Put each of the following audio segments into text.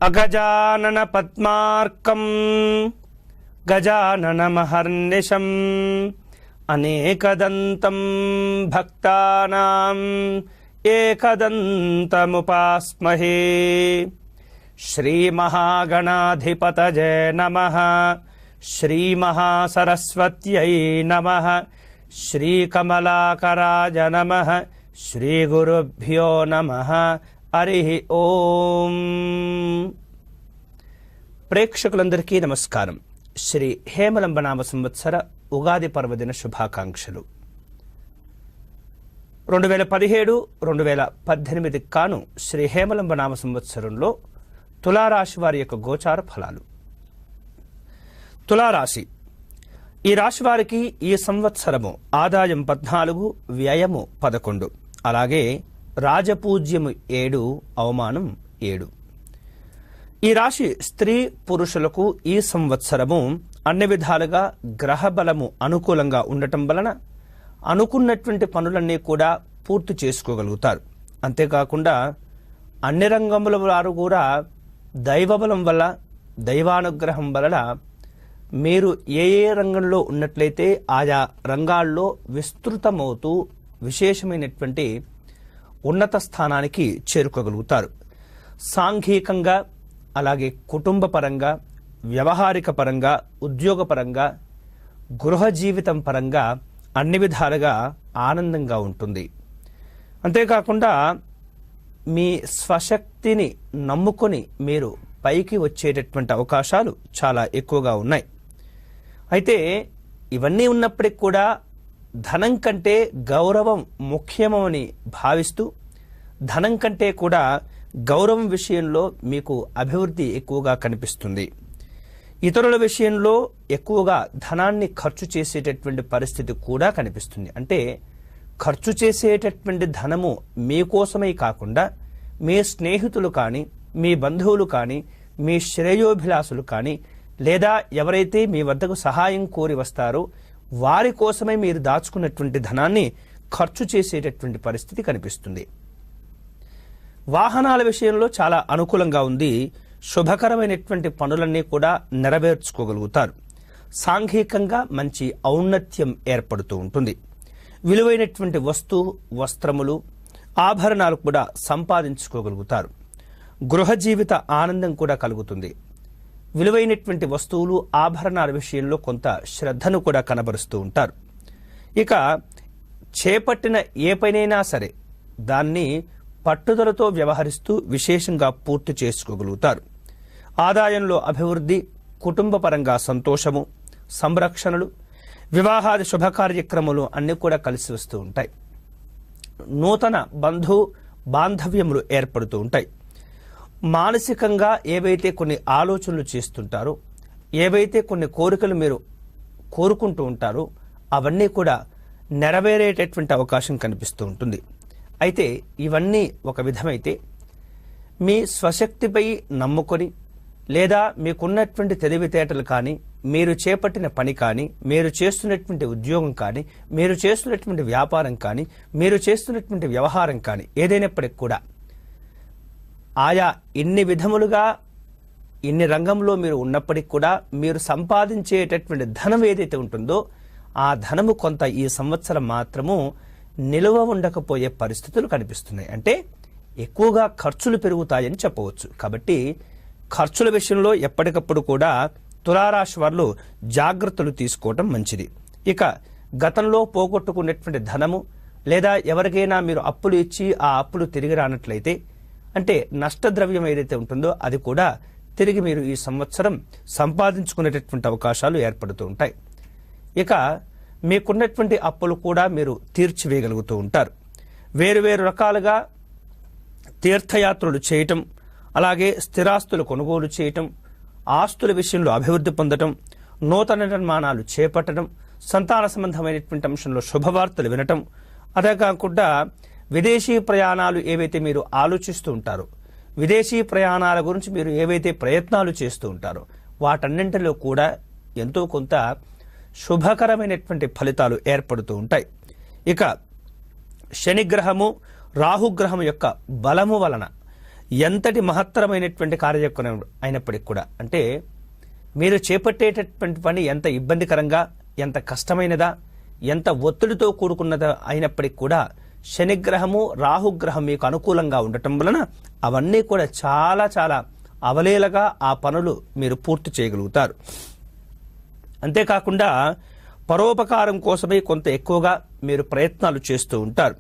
అగజానన పద్మార్కం గజాననమహర్నిశం అనేకదంతం భక్తానాం ఏకదంతముపాస్మహే. శ్రీమహాగణాధిపతయే నమః. శ్రీమహాసరస్వత్యై నమః. శ్రీకమలాకరాయ నమః. శ్రీగురుభ్యో నమః. హరి ఓం. ప్రేక్షకులందరికీ నమస్కారం. శ్రీ హేమలంబనామ సంవత్సర ఉగాది పర్వదిన శుభాకాంక్షలు. 2017-2018 కాను శ్రీ హేమలంబనామ సంవత్సరంలో తులారాశి వారి యొక్క గోచార ఫలాలు. తులారాశి, ఈ రాశి వారికి ఈ సంవత్సరము ఆదాయం 14, వ్యయము 11, అలాగే రాజపూజ్యము 7, అవమానం 7. ఈ రాశి స్త్రీ పురుషులకు ఈ సంవత్సరము అన్ని విధాలుగా గ్రహ బలము అనుకూలంగా ఉండటం వలన అనుకున్నటువంటి పనులన్నీ కూడా పూర్తి చేసుకోగలుగుతారు. అంతేకాకుండా అన్ని రంగముల వారు కూడా దైవబలం వల్ల, దైవానుగ్రహం వలన మీరు ఏ రంగంలో ఉన్నట్లయితే ఆయా రంగాల్లో విస్తృతమవుతూ విశేషమైనటువంటి ఉన్నత స్థానానికి చేరుకోగలుగుతారు. సాంఘికంగా, అలాగే కుటుంబ పరంగా, వ్యవహారిక పరంగా, ఉద్యోగపరంగా, గృహ జీవితం పరంగా అన్ని విధాలుగా ఆనందంగా ఉంటుంది. అంతేకాకుండా మీ స్వశక్తిని నమ్ముకొని మీరు పైకి వచ్చేటటువంటి అవకాశాలు చాలా ఎక్కువగా ఉన్నాయి. అయితే ఇవన్నీ ఉన్నప్పటికీ కూడా ధనం కంటే గౌరవం ముఖ్యమని భావిస్తూ, ధనం కంటే కూడా గౌరవం విషయంలో మీకు అభివృద్ధి ఎక్కువగా కనిపిస్తుంది. ఇతరుల విషయంలో ఎక్కువగా ధనాన్ని ఖర్చు చేసేటటువంటి పరిస్థితి కూడా కనిపిస్తుంది. అంటే ఖర్చు చేసేటటువంటి ధనము మీకోసమై కాకుండా మీ స్నేహితులు కానీ, మీ బంధువులు కానీ, మీ శ్రేయోభిలాసులు కానీ, లేదా ఎవరైతే మీ వద్దకు సహాయం కోరి వస్తారో వారి కోసమే మీరు దాచుకున్నటువంటి ధనాన్ని ఖర్చు చేసేటటువంటి పరిస్థితి కనిపిస్తుంది. వాహనాల విషయంలో చాలా అనుకూలంగా ఉంది. శుభకరమైనటువంటి పనులన్నీ కూడా నెరవేర్చుకోగలుగుతారు. సాంఘికంగా మంచి ఔన్నత్యం ఏర్పడుతూ ఉంటుంది. విలువైనటువంటి వస్త్రములు, ఆభరణాలు కూడా సంపాదించుకోగలుగుతారు. గృహ జీవిత ఆనందం కూడా కలుగుతుంది. విలువైనటువంటి వస్తువులు, ఆభరణాల విషయంలో కొంత శ్రద్ధను కూడా కనబరుస్తూ ఉంటారు. ఇక చేపట్టిన ఏ పనైనా సరే దాన్ని పట్టుదలతో వ్యవహరిస్తూ విశేషంగా పూర్తి చేసుకోగలుగుతారు. ఆదాయంలో అభివృద్ధి, కుటుంబ పరంగా సంతోషము, సంరక్షణలు, వివాహాది శుభకార్యక్రమాలు అన్నీ కూడా కలిసి వస్తూ ఉంటాయి. నూతన బాంధవ్యములు ఏర్పడుతూ ఉంటాయి. మానసికంగా ఏవైతే కొన్ని ఆలోచనలు చేస్తుంటారో, ఏవైతే కొన్ని కోరికలు మీరు కోరుకుంటూ ఉంటారో అవన్నీ కూడా నెరవేరేటటువంటి అవకాశం కనిపిస్తూ ఉంటుంది. అయితే ఇవన్నీ ఒక విధమైతే మీ స్వశక్తిపై నమ్ముకొని, లేదా మీకున్నటువంటి తెలివితేటలు కానీ, మీరు చేపట్టిన పని కానీ, మీరు చేస్తున్నటువంటి ఉద్యోగం కానీ, మీరు చేస్తున్నటువంటి వ్యాపారం కానీ, మీరు చేస్తున్నటువంటి వ్యవహారం కానీ ఏదైనప్పటికీ కూడా ఆయా ఇన్ని విధములుగా ఇన్ని రంగంలో మీరు ఉన్నప్పటికీ కూడా మీరు సంపాదించేటటువంటి ధనం ఏదైతే ఉంటుందో ఆ ధనము కొంత ఈ సంవత్సరం మాత్రము నిలువ ఉండకపోయే పరిస్థితులు కనిపిస్తున్నాయి. అంటే ఎక్కువగా ఖర్చులు పెరుగుతాయని చెప్పవచ్చు. కాబట్టి ఖర్చుల విషయంలో ఎప్పటికప్పుడు కూడా తులారాశి వాళ్ళు జాగ్రత్తలు తీసుకోవటం మంచిది. ఇక గతంలో పోగొట్టుకున్నటువంటి ధనము, లేదా ఎవరికైనా మీరు అప్పులు ఇచ్చి ఆ అప్పులు తిరిగి రానట్లయితే, అంటే నష్టద్రవ్యం ఏదైతే ఉంటుందో అది కూడా తిరిగి మీరు ఈ సంవత్సరం సంపాదించుకునేటటువంటి అవకాశాలు ఏర్పడుతూ ఉంటాయి. ఇక మీకున్నటువంటి అప్పులు కూడా మీరు తీర్చివేయగలుగుతూ ఉంటారు. వేరువేరు రకాలుగా తీర్థయాత్రలు చేయటం, అలాగే స్థిరాస్తులు కొనుగోలు చేయటం, ఆస్తుల విషయంలో అభివృద్ధి పొందటం, నూతన నిర్మాణాలు చేపట్టడం, సంతాన సంబంధమైనటువంటి అంశంలో శుభవార్తలు వినటం, అదే కాకుండా విదేశీ ప్రయాణాలు ఏవైతే మీరు ఆలోచిస్తూ ఉంటారో, విదేశీ ప్రయాణాల గురించి మీరు ఏవైతే ప్రయత్నాలు చేస్తూ ఉంటారో వాటన్నింటిలో కూడా ఎంతో కొంత శుభకరమైనటువంటి ఫలితాలు ఏర్పడుతూ ఉంటాయి. ఇక శనిగ్రహము రాహుగ్రహం యొక్క బలము వలన ఎంతటి మహత్తరమైనటువంటి కార్యక్రమం అయినప్పటికీ కూడా, అంటే మీరు చేపట్టేటటువంటి పని ఎంత ఇబ్బందికరంగా, ఎంత కష్టమైనదా, ఎంత ఒత్తిడితో కూడుకున్నదా అయినప్పటికీ కూడా శనిగ్రహము రాహుగ్రహం మీకు అనుకూలంగా ఉండటం వలన అవన్నీ కూడా చాలా చాలా అవలీలగా ఆ పనులు మీరు పూర్తి చేయగలుగుతారు. అంతేకాకుండా పరోపకారం కోసమే కొంత ఎక్కువగా మీరు ప్రయత్నాలు చేస్తూ ఉంటారు.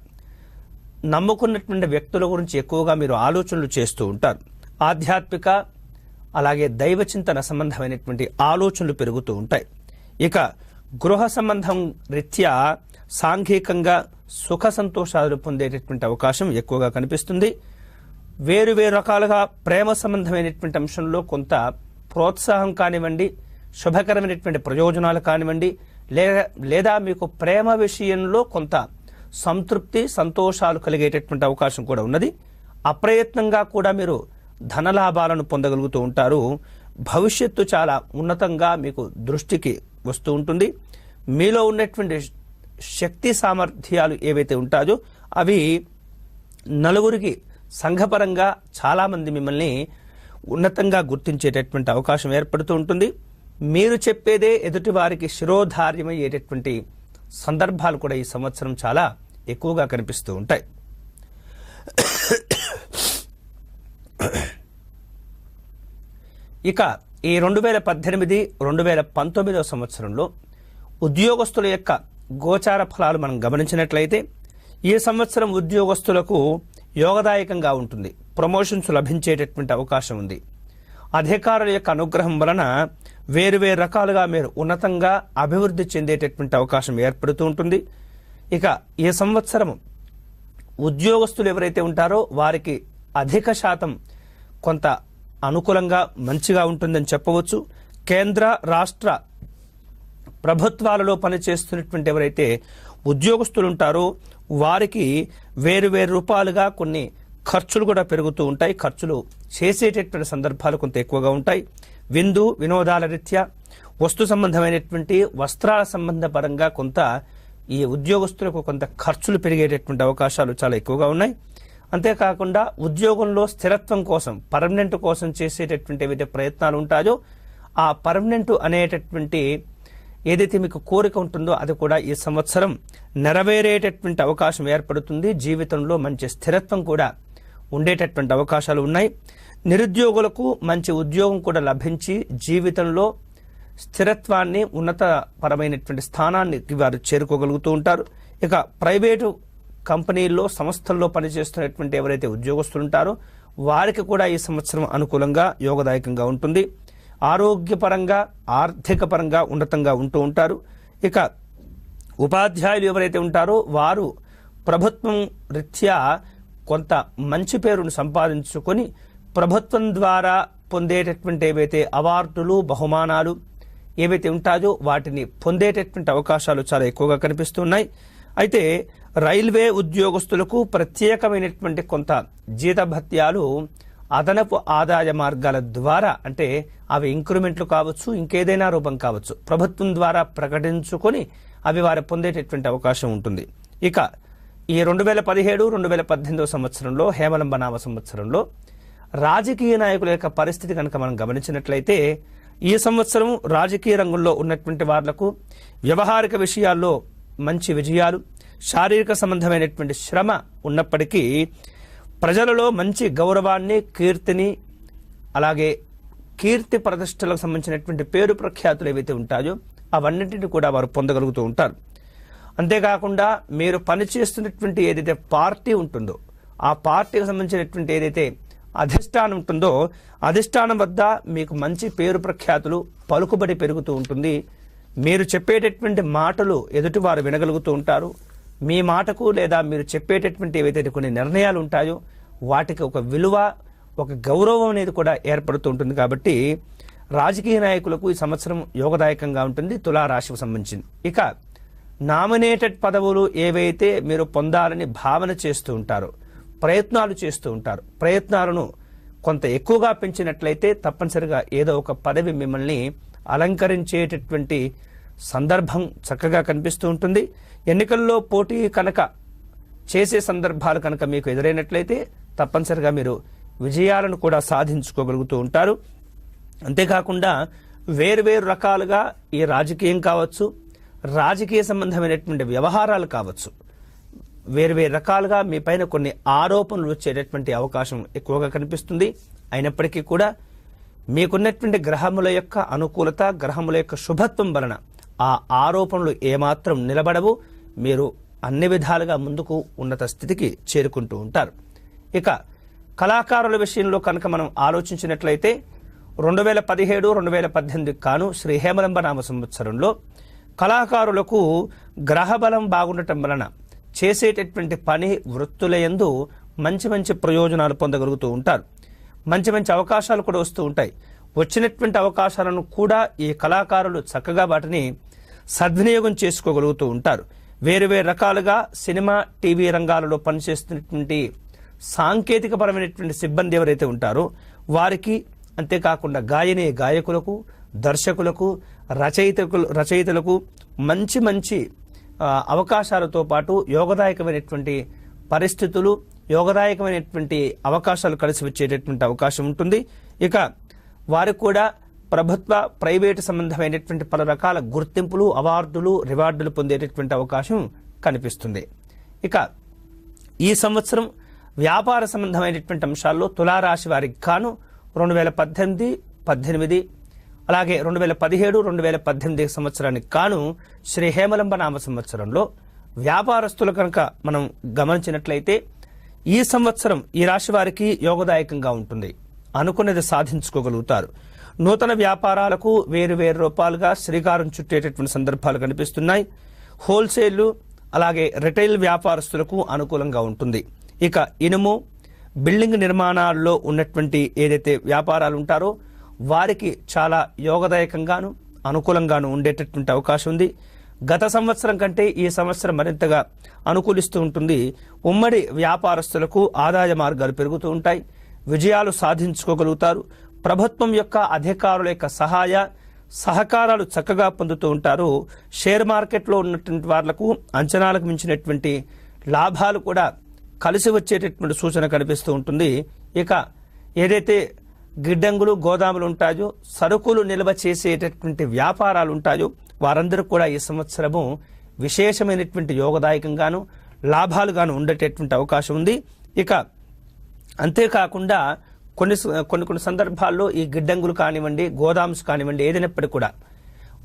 నమ్ముకున్నటువంటి వ్యక్తుల గురించి ఎక్కువగా మీరు ఆలోచనలు చేస్తూ ఉంటారు. ఆధ్యాత్మిక అలాగే దైవ చింతన సంబంధమైనటువంటి ఆలోచనలు పెరుగుతూ ఉంటాయి. ఇక గృహ సంబంధం రీత్యా సాంఘికంగా సుఖ సంతోషాలు పొందేటటువంటి అవకాశం ఎక్కువగా కనిపిస్తుంది. వేరు వేరు రకాలుగా ప్రేమ సంబంధమైనటువంటి అంశంలో కొంత ప్రోత్సాహం కానివ్వండి, శుభకరమైనటువంటి ప్రయోజనాలు కానివ్వండి, లేదా మీకు ప్రేమ విషయంలో కొంత సంతృప్తి సంతోషాలు కలిగేటటువంటి అవకాశం కూడా ఉన్నది. అప్రయత్నంగా కూడా మీరు ధనలాభాలను పొందగలుగుతూ ఉంటారు. భవిష్యత్తు చాలా ఉన్నతంగా మీకు దృష్టికి వస్తూ ఉంటుంది. మీలో ఉన్నటువంటి శక్తి సామర్థ్యాలు ఏవైతే ఉంటాయో అవి నలుగురికి సంఘపరంగా చాలామంది మిమ్మల్ని ఉన్నతంగా గుర్తించేటటువంటి అవకాశం ఏర్పడుతూ ఉంటుంది. మీరు చెప్పేదే ఎదుటి వారికి శిరోధార్యమయ్యేటటువంటి సందర్భాలు కూడా ఈ సంవత్సరం చాలా ఎక్కువగా కనిపిస్తూ ఉంటాయి. ఇక ఈ 2018-2019 సంవత్సరంలో ఉద్యోగస్తుల యొక్క గోచార ఫలాలు మనం గమనించినట్లయితే ఈ సంవత్సరం ఉద్యోగస్తులకు యోగదాయకంగా ఉంటుంది. ప్రమోషన్స్ లభించేటటువంటి అవకాశం ఉంది. అధికారుల యొక్క అనుగ్రహం వలన వేరువేరు రకాలుగా మీరు ఉన్నతంగా అభివృద్ధి చెందేటటువంటి అవకాశం ఏర్పడుతూ ఉంటుంది. ఇక ఈ సంవత్సరం ఉద్యోగస్తులు ఎవరైతే ఉంటారో వారికి అధిక శాతం కొంత అనుకూలంగా మంచిగా ఉంటుందని చెప్పవచ్చు. కేంద్ర రాష్ట్ర ప్రభుత్వాలలో పనిచేస్తున్నటువంటి ఎవరైతే ఉద్యోగస్తులు ఉంటారో వారికి వేరువేరు రూపాలుగా కొన్ని ఖర్చులు కూడా పెరుగుతూ ఉంటాయి. ఖర్చులు చేసేటటువంటి సందర్భాలు కొంత ఎక్కువగా ఉంటాయి. విందు వినోదాల రీత్యా వస్తు సంబంధమైనటువంటి వస్త్రాల సంబంధపరంగా కొంత ఈ ఉద్యోగస్తులకు కొంత ఖర్చులు పెరిగేటటువంటి అవకాశాలు చాలా ఎక్కువగా ఉన్నాయి. అంతేకాకుండా ఉద్యోగంలో స్థిరత్వం కోసం పర్మనెంట్ కోసం చేసేటటువంటి ఏవైతే ప్రయత్నాలు ఉంటాయో ఆ పర్మనెంట్ అనేటటువంటి ఏదైతే మీకు కోరిక ఉంటుందో అది కూడా ఈ సంవత్సరం నెరవేరేటటువంటి అవకాశం ఏర్పడుతుంది. జీవితంలో మంచి స్థిరత్వం కూడా ఉండేటటువంటి అవకాశాలు ఉన్నాయి. నిరుద్యోగులకు మంచి ఉద్యోగం కూడా లభించి జీవితంలో స్థిరత్వాన్ని ఉన్నతపరమైనటువంటి స్థానాన్ని వారు చేరుకోగలుగుతూ ఉంటారు. ఇక ప్రైవేటు కంపెనీల్లో సంస్థల్లో పనిచేస్తున్నటువంటి ఎవరైతే ఉద్యోగస్తులు ఉంటారో వారికి కూడా ఈ సంవత్సరం అనుకూలంగా యోగదాయకంగా ఉంటుంది. ఆరోగ్యపరంగా ఆర్థిక పరంగా ఉన్నతంగా ఉంటూ ఉంటారు. ఇక ఉపాధ్యాయులు ఎవరైతే ఉంటారో వారు ప్రభుత్వం రీత్యా కొంత మంచి పేరును సంపాదించుకొని ప్రభుత్వం ద్వారా పొందేటటువంటి ఏవైతే అవార్డులు బహుమానాలు ఏవైతే ఉంటాయో వాటిని పొందేటటువంటి అవకాశాలు చాలా ఎక్కువగా కనిపిస్తున్నాయి. అయితే రైల్వే ఉద్యోగస్తులకు ప్రత్యేకమైనటువంటి కొంత జీతభత్యాలు అదనపు ఆదాయ మార్గాల ద్వారా, అంటే అవి ఇంక్రిమెంట్లు కావచ్చు, ఇంకేదైనా రూపం కావచ్చు, ప్రభుత్వం ద్వారా ప్రకటించుకొని అవి వారు పొందేటటువంటి అవకాశం ఉంటుంది. ఇక ఈ 2017-2018 సంవత్సరంలో హేమలంబనామ సంవత్సరంలో రాజకీయ నాయకుల యొక్క పరిస్థితి కనుక మనం గమనించినట్లయితే ఈ సంవత్సరం రాజకీయ రంగంలో ఉన్నటువంటి వాళ్లకు వ్యవహారిక విషయాల్లో మంచి విజయాలు, శారీరక సంబంధమైనటువంటి శ్రమ ఉన్నప్పటికీ ప్రజలలో మంచి గౌరవాన్ని, కీర్తిని, అలాగే కీర్తి ప్రతిష్టలకు సంబంధించినటువంటి పేరు ప్రఖ్యాతులు ఏవైతే ఉంటాయో అవన్నింటినీ కూడా వారు పొందగలుగుతూ ఉంటారు. అంతేకాకుండా మీరు పనిచేస్తున్నటువంటి ఏదైతే పార్టీ ఉంటుందో ఆ పార్టీకి సంబంధించినటువంటి ఏదైతే అధిష్టానం ఉంటుందో అధిష్టానం వద్ద మీకు మంచి పేరు ప్రఖ్యాతులు, పలుకుబడి పెరుగుతూ ఉంటుంది. మీరు చెప్పేటటువంటి మాటలు ఎదుటివారు వినగలుగుతూ ఉంటారు. మీ మాటకు లేదా మీరు చెప్పేటటువంటి ఏవైతే కొన్ని నిర్ణయాలు ఉంటాయో వాటికి ఒక విలువ, ఒక గౌరవం అనేది కూడా ఏర్పడుతూ ఉంటుంది. కాబట్టి రాజకీయ నాయకులకు ఈ సంవత్సరం యోగదాయకంగా ఉంటుంది తులారాశికి సంబంధించింది. ఇక నామినేటెడ్ పదవులు ఏవైతే మీరు పొందాలని భావన చేస్తూ ఉంటారో, ప్రయత్నాలు చేస్తూ ఉంటారు, ప్రయత్నాలను కొంత ఎక్కువగా పెంచినట్లయితే తప్పనిసరిగా ఏదో ఒక పదవి మిమ్మల్ని అలంకరించేటటువంటి సందర్భం చక్కగా కనిపిస్తూ ఉంటుంది. ఎన్నికల్లో పోటీ కనుక చేసే సందర్భాలు కనుక మీకు ఎదురైనట్లయితే తప్పనిసరిగా మీరు విజయాలను కూడా సాధించుకోగలుగుతూ ఉంటారు. అంతేకాకుండా వేరువేరు రకాలుగా ఈ రాజకీయం కావచ్చు, రాజకీయ సంబంధమైనటువంటి వ్యవహారాలు కావచ్చు, వేరువేరు రకాలుగా మీ పైన కొన్ని ఆరోపణలు వచ్చేటటువంటి అవకాశం ఎక్కువగా కనిపిస్తుంది. అయినప్పటికీ కూడా మీకున్నటువంటి గ్రహముల యొక్క అనుకూలత, గ్రహముల యొక్క శుభత్వం వలన ఆ ఆరోపణలు ఏమాత్రం నిలబడవు. మీరు అన్ని విధాలుగా ముందుకు ఉన్నత స్థితికి చేరుకుంటూ ఉంటారు. ఇక కళాకారుల విషయంలో కనుక మనం ఆలోచించినట్లయితే 2017, 2018 కాను శ్రీ హేమలంబ నామ సంవత్సరంలో కళాకారులకు గ్రహబలం బాగుండటం వలన చేసేటటువంటి పని వృత్తులయందు మంచి మంచి ప్రయోజనాలు పొందగలుగుతూ ఉంటారు. మంచి మంచి అవకాశాలు కూడా వస్తూ ఉంటాయి. వచ్చినటువంటి అవకాశాలను కూడా ఈ కళాకారులు చక్కగా వాటిని సద్వినియోగం చేసుకోగలుగుతూ ఉంటారు. వేరువేరు రకాలుగా సినిమా, టీవీ రంగాలలో పనిచేస్తున్నటువంటి సాంకేతికపరమైనటువంటి సిబ్బంది ఎవరైతే ఉంటారో వారికి, అంతేకాకుండా గాయకులకు, దర్శకులకు, రచయితలకు మంచి మంచి అవకాశాలతో పాటు యోగదాయకమైనటువంటి పరిస్థితులు, యోగదాయకమైనటువంటి అవకాశాలు కలిసి వచ్చేటటువంటి అవకాశం ఉంటుంది. ఇక వారికి కూడా ప్రభుత్వ, ప్రైవేటు సంబంధమైనటువంటి పలు రకాల గుర్తింపులు, అవార్డులు, రివార్డులు పొందేటటువంటి అవకాశం కనిపిస్తుంది. ఇక ఈ సంవత్సరం వ్యాపార సంబంధమైనటువంటి అంశాల్లో తులారాశి వారికి గాను 2018, 18 అలాగే 2017, 2018 సంవత్సరానికి గాను శ్రీ హేమలంబ నామ సంవత్సరంలో వ్యాపారస్తులు కనుక మనం గమనించినట్లయితే ఈ సంవత్సరం ఈ రాశి వారికి యోగదాయకంగా ఉంటుంది. అనుకున్నది సాధించుకోగలుగుతారు. నూతన వ్యాపారాలకు వేరు రూపాలుగా శ్రీకారం చుట్టేటటువంటి సందర్భాలు కనిపిస్తున్నాయి. హోల్సేల్ అలాగే రిటైల్ వ్యాపారస్తులకు అనుకూలంగా ఉంటుంది. ఇక ఇనుము, బిల్డింగ్ నిర్మాణాల్లో ఉన్నటువంటి ఏదైతే వ్యాపారాలు ఉంటారో వారికి చాలా యోగదాయకంగాను అనుకూలంగాను ఉండేటటువంటి అవకాశం ఉంది. గత సంవత్సరం కంటే ఈ సంవత్సరం మరింతగా అనుకూలిస్తూ ఉంటుంది. ఉమ్మడి వ్యాపారస్తులకు ఆదాయ మార్గాలు పెరుగుతూ ఉంటాయి. విజయాలు సాధించుకోగలుగుతారు. ప్రభుత్వం యొక్క అధికారుల యొక్క సహకారాలు చక్కగా పొందుతూ ఉంటారు. షేర్ మార్కెట్లో ఉన్నటువంటి వాళ్లకు అంచనాలకు మించినటువంటి లాభాలు కూడా కలిసి వచ్చేటటువంటి సూచన కనిపిస్తూ ఉంటుంది. ఇక ఏదైతే గిడ్డంగులు, గోదాములు ఉంటాయో, సరుకులు నిల్వ చేసేటటువంటి వ్యాపారాలు ఉంటాయో వారందరూ కూడా ఈ సంవత్సరము విశేషమైనటువంటి యోగదాయకంగాను లాభాలుగాను ఉండేటటువంటి అవకాశం ఉంది. ఇక అంతేకాకుండా కొన్ని సందర్భాల్లో ఈ గిడ్డంగులు కానివ్వండి, గోదామ్స్ కానివ్వండి, ఏదైనప్పటికీ కూడా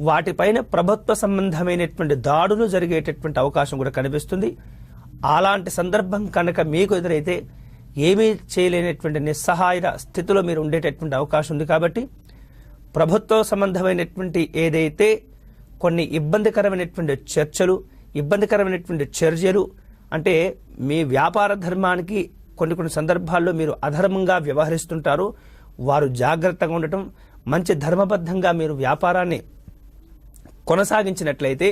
వాటిపైన ప్రభుత్వ సంబంధమైనటువంటి దాడులు జరిగేటటువంటి అవకాశం కూడా కనిపిస్తుంది. అలాంటి సందర్భం కనుక మీకు ఎదురైతే ఏమీ చేయలేనటువంటి నిస్సహాయ స్థితిలో మీరు ఉండేటటువంటి అవకాశం ఉంది. కాబట్టి ప్రభుత్వ సంబంధమైనటువంటి ఏదైతే కొన్ని ఇబ్బందికరమైనటువంటి చర్యలు అంటే మీ వ్యాపార ధర్మానికి కొన్ని సందర్భాల్లో మీరు అధర్మంగా వ్యవహరిస్తుంటారు. వారు జాగ్రత్తగా ఉండటం, మంచి ధర్మబద్ధంగా మీరు వ్యాపారాన్ని కొనసాగించినట్లయితే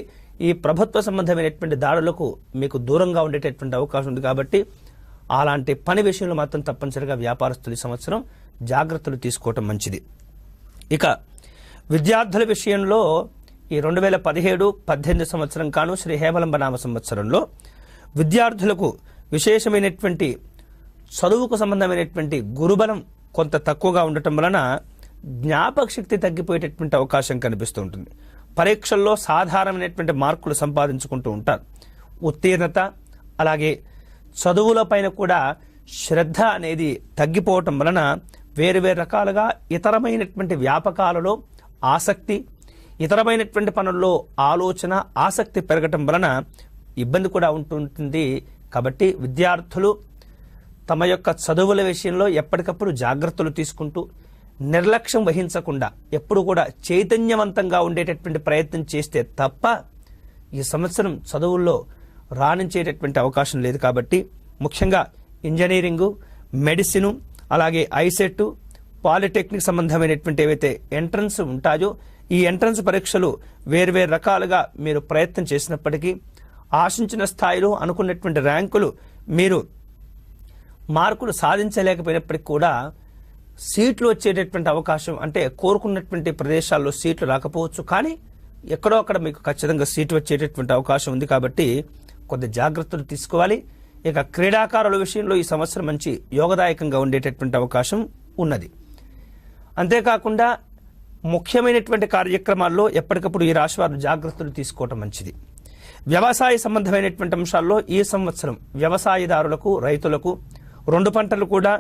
ఈ ప్రభుత్వ సంబంధమైనటువంటి దాడులకు మీకు దూరంగా ఉండేటటువంటి అవకాశం ఉంది. కాబట్టి అలాంటి పని విషయంలో మాత్రం తప్పనిసరిగా వ్యాపారస్తుల సంవత్సరం జాగ్రత్తలు తీసుకోవటం మంచిది. ఇక విద్యార్థుల విషయంలో ఈ 2017, 18 సంవత్సరం కాను శ్రీ హేమలంబ నామ సంవత్సరంలో విద్యార్థులకు విశేషమైనటువంటి చదువుకు సంబంధమైనటువంటి గురుబలం కొంత తక్కువగా ఉండటం వలన జ్ఞాపక శక్తి తగ్గిపోయేటటువంటి అవకాశం కనిపిస్తూ ఉంటుంది. పరీక్షల్లో సాధారణమైనటువంటి మార్కులు సంపాదించుకుంటూ ఉంటారు. ఉత్తీర్ణత అలాగే చదువుల పైన కూడా శ్రద్ధ అనేది తగ్గిపోవటం వలన వేరు రకాలుగా ఇతరమైనటువంటి వ్యాపకాలలో ఆసక్తి, ఇతరమైనటువంటి పనుల్లో ఆలోచన, ఆసక్తి పెరగటం వలన ఇబ్బంది కూడా ఉంటుంటుంది. కాబట్టి విద్యార్థులు తమ యొక్క చదువుల విషయంలో ఎప్పటికప్పుడు జాగ్రత్తలు తీసుకుంటూ నిర్లక్ష్యం వహించకుండా ఎప్పుడు కూడా చైతన్యవంతంగా ఉండేటటువంటి ప్రయత్నం చేస్తే తప్ప ఈ సంవత్సరం చదువుల్లో రాణించేటటువంటి అవకాశం లేదు. కాబట్టి ముఖ్యంగా ఇంజనీరింగు, మెడిసిను, అలాగే ఐసెట్, పాలిటెక్నిక్ సంబంధమైనటువంటి ఏవైతే ఎంట్రన్స్ ఉంటాయో ఈ ఎంట్రన్స్ పరీక్షలు వేరు రకాలుగా మీరు ప్రయత్నం చేసినప్పటికీ ఆశించిన స్థాయిలో అనుకున్నటువంటి ర్యాంకులు మీరు మార్కులు సాధించలేకపోయినప్పటికీ కూడా సీట్లు వచ్చేటటువంటి అవకాశం, అంటే కోరుకున్నటువంటి ప్రదేశాల్లో సీట్లు రాకపోవచ్చు, కానీ ఎక్కడో అక్కడ మీకు ఖచ్చితంగా సీటు వచ్చేటటువంటి అవకాశం ఉంది. కాబట్టి కొద్ది జాగ్రత్తలు తీసుకోవాలి. ఇక క్రీడాకారుల విషయంలో ఈ సంవత్సరం మంచి యోగదాయకంగా ఉండేటటువంటి అవకాశం ఉన్నది. అంతేకాకుండా ముఖ్యమైనటువంటి కార్యక్రమాల్లో ఎప్పటికప్పుడు ఈ రాశి వారు జాగ్రత్తలు తీసుకోవటం మంచిది. వ్యవసాయ సంబంధమైనటువంటి అంశాల్లో ఈ సంవత్సరం వ్యవసాయదారులకు, రైతులకు 2 పంటలు కూడా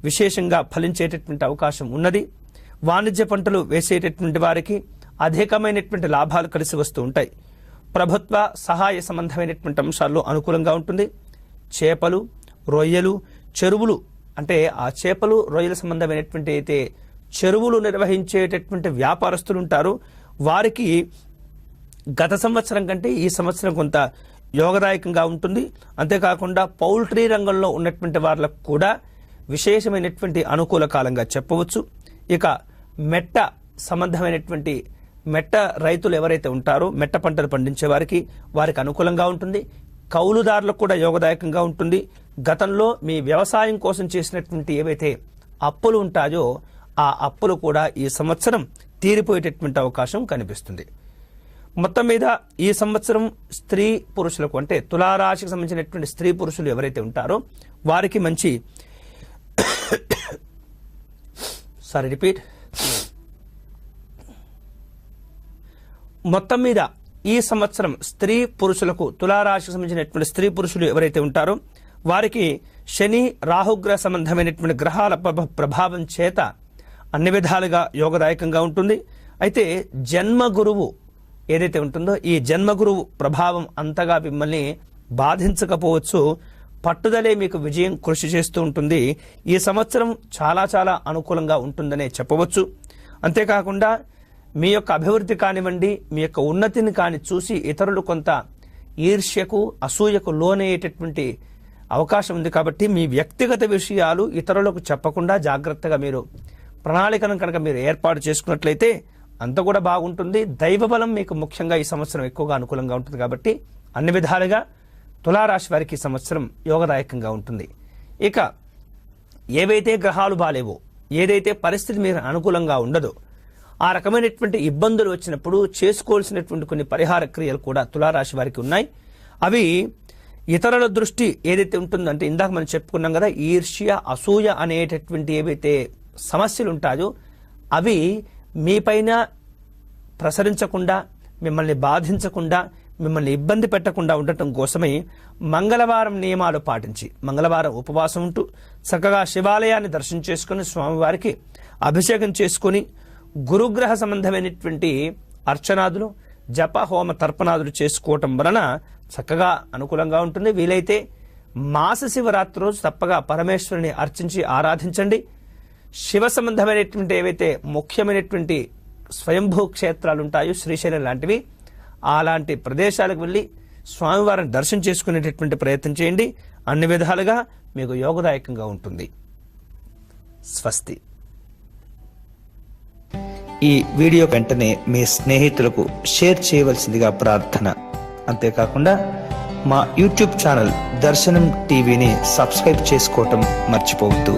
విశేషంగా ఫలించేటటువంటి అవకాశం ఉన్నది. వాణిజ్య పంటలు వేసేటటువంటి వారికి అధికమైనటువంటి లాభాలు కలిసి వస్తూ ఉంటాయి. ప్రభుత్వ సహాయ సంబంధమైనటువంటి అంశాల్లో అనుకూలంగా ఉంటుంది. చేపలు, రొయ్యలు, చెరువులు అంటే ఆ చేపలు, రొయ్యల సంబంధమైనటువంటి అయితే చెరువులు నిర్వహించేటటువంటి వ్యాపారస్తులు ఉంటారు, వారికి గత సంవత్సరం కంటే ఈ సంవత్సరం కొంత యోగదాయకంగా ఉంటుంది. అంతేకాకుండా పౌల్ట్రీ రంగంలో ఉన్నటువంటి వాళ్ళకు కూడా విశేషమైనటువంటి అనుకూల కాలంగా చెప్పవచ్చు. ఇక మెట్ట సంబంధమైనటువంటి మెట్ట రైతులు ఎవరైతే ఉంటారో మెట్ట పంటలు పండించే వారికి అనుకూలంగా ఉంటుంది. కౌలుదారులకు కూడా యోగదాయకంగా ఉంటుంది. గతంలో మీ వ్యవసాయం కోసం చేసినటువంటి ఏవైతే అప్పులు ఉంటాయో ఆ అప్పులు కూడా ఈ సంవత్సరం తీరిపోయేటటువంటి అవకాశం కనిపిస్తుంది. మొత్తం మీద ఈ సంవత్సరం స్త్రీ పురుషులకు అంటే తులారాశికి సంబంధించినటువంటి స్త్రీ పురుషులు ఎవరైతే ఉంటారో వారికి మంచి మొత్తం మీద ఈ సంవత్సరం స్త్రీ పురుషులకు తులారాశికి సంబంధించినటువంటి స్త్రీ పురుషులు ఎవరైతే ఉంటారో వారికి శని, రాహుగ్రహ సంబంధమైనటువంటి గ్రహాల ప్రభావం చేత అన్ని విధాలుగా యోగదాయకంగా ఉంటుంది. అయితే జన్మ గురువు ఏదైతే ఉంటుందో ఈ జన్మ గురువు ప్రభావం అంతగా మిమ్మల్ని బాధించకపోవచ్చు. పట్టుదలే మీకు విజయం కృషి చేస్తూ ఉంటుంది. ఈ సంవత్సరం చాలా చాలా అనుకూలంగా ఉంటుందనే చెప్పవచ్చు. అంతేకాకుండా మీ యొక్క అభివృద్ధి కానివ్వండి, మీ యొక్క ఉన్నతిని కాని చూసి ఇతరులు కొంత ఈర్ష్యకు, అసూయకు లోనయ్యేటటువంటి అవకాశం ఉంది. కాబట్టి మీ వ్యక్తిగత విషయాలు ఇతరులకు చెప్పకుండా జాగ్రత్తగా మీరు ప్రణాళికను కనుక మీరు ఏర్పాటు చేసుకున్నట్లయితే అంత కూడా బాగుంటుంది. దైవబలం మీకు ముఖ్యంగా ఈ సంవత్సరం ఎక్కువగా అనుకూలంగా ఉంటుంది. కాబట్టి అన్ని విధాలుగా తులారాశి వారికి ఈ సంవత్సరం యోగదాయకంగా ఉంటుంది. ఇక ఏవైతే గ్రహాలు బాలేవో, ఏదైతే పరిస్థితి మీరు అనుకూలంగా ఉండదో ఆ రకమైనటువంటి ఇబ్బందులు వచ్చినప్పుడు చేసుకోవాల్సినటువంటి కొన్ని పరిహార క్రియలు కూడా తులారాశి వారికి ఉన్నాయి. అవి ఇతరుల దృష్టి ఏదైతే ఉంటుందంటే ఇందాక మనం చెప్పుకున్నాం కదా, ఈర్ష్య, అసూయ అనేటటువంటి ఏవైతే సమస్యలు ఉంటాయో అవి మీపైన ప్రసరించకుండా, మిమ్మల్ని బాధించకుండా, మిమ్మల్ని ఇబ్బంది పెట్టకుండా ఉండటం కోసమై మంగళవారం నియమాలు పాటించి మంగళవారం ఉపవాసం ఉంటూ చక్కగా శివాలయాన్ని దర్శనం చేసుకుని స్వామివారికి అభిషేకం చేసుకుని గురుగ్రహ సంబంధమైనటువంటి అర్చనాదులు, జప, హోమ, తర్పణాదులు చేసుకోవటం వలన చక్కగా అనుకూలంగా ఉంటుంది. వీలైతే మాస శివరాత్రి రోజు తప్పగా పరమేశ్వరుని అర్చించి ఆరాధించండి. శివ సంబంధమైనటువంటి ఏవైతే ముఖ్యమైనటువంటి స్వయంభూ క్షేత్రాలు ఉంటాయో, శ్రీశైలం లాంటివి, అలాంటి ప్రదేశాలకు వెళ్ళి స్వామివారిని దర్శనం చేసుకునేటటువంటి ప్రయత్నం చేయండి. అన్ని విధాలుగా మీకు యోగదాయకంగా ఉంటుంది. స్వస్తి. ఈ వీడియో వెంటనే మీ స్నేహితులకు షేర్ చేయవలసిందిగా ప్రార్థన. అంతేకాకుండా మా యూట్యూబ్ ఛానల్ దర్శనం టీవీని సబ్స్క్రైబ్ చేసుకోవటం మర్చిపోవద్దు.